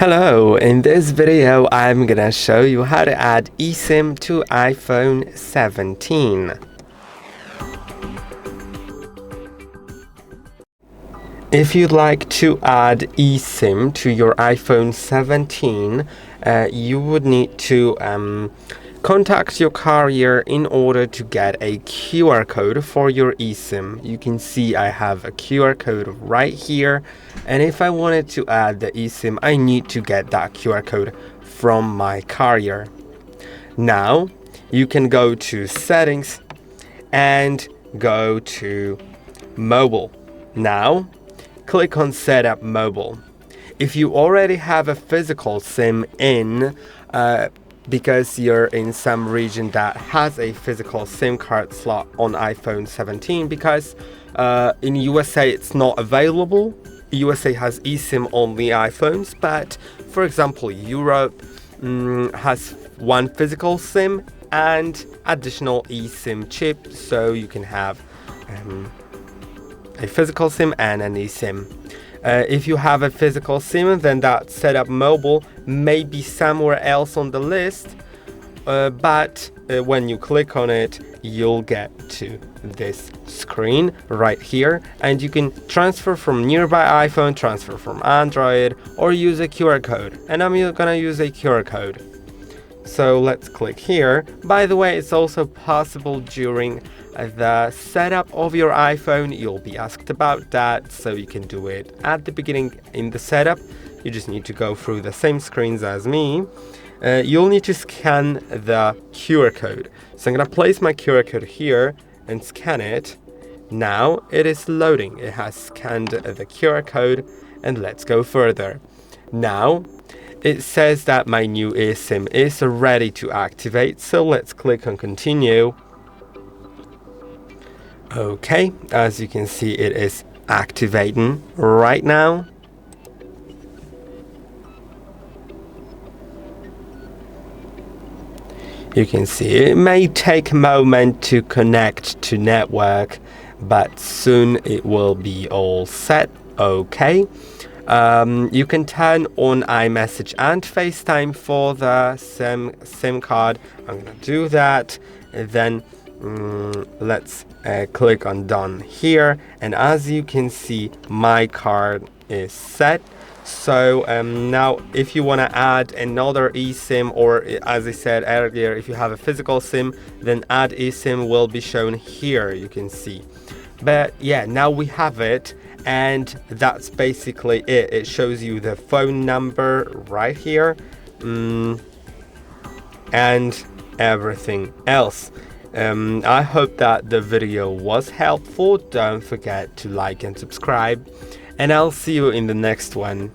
Hello, in this video I'm gonna show you how to add eSIM to iPhone 17. If you'd like to add eSIM to your iPhone 17, you would need to contact your carrier in order to get a QR code for your eSIM. You can see I have a QR code right here, and if I wanted to add the eSIM, I need to get that QR code from my carrier. Now, you can go to Settings and go to Mobile. Now, click on Setup Mobile. If you already have a physical SIM in, because you're in some region that has a physical SIM card slot on iPhone 17, because in USA it's not available. USA has eSIM only iPhones, but for example Europe has one physical SIM and additional eSIM chip, so you can have a physical SIM and an eSIM. If you have a physical SIM, then that Setup Mobile may be somewhere else on the list, but when you click on it, you'll get to this screen right here, and you can transfer from nearby iPhone, transfer from Android, or use a QR code. And I'm gonna use a QR code. So let's click here. By the way, it's also possible during the setup of your iPhone. You'll be asked about that, so you can do it at the beginning in the setup. You just need to go through the same screens as me. You'll need to scan the QR code. So I'm gonna place my QR code here and scan it. Now it is loading. It has scanned the QR code, and let's go further. Now it says that my new eSIM is ready to activate, so let's click on continue. Okay, as you can see, it is activating right now. You can see it may take a moment to connect to network, but soon it will be all set. Okay. You can turn on iMessage and FaceTime for the SIM card. I'm gonna do that. Then let's click on done here, and as you can see, my card is set. So now if you want to add another eSIM, or as I said earlier, if you have a physical SIM, then add eSIM will be shown here, you can see. But yeah, now we have it, and that's basically it. It shows you the phone number right here, and everything else. I hope that the video was helpful. Don't forget to like and subscribe, and I'll see you in the next one.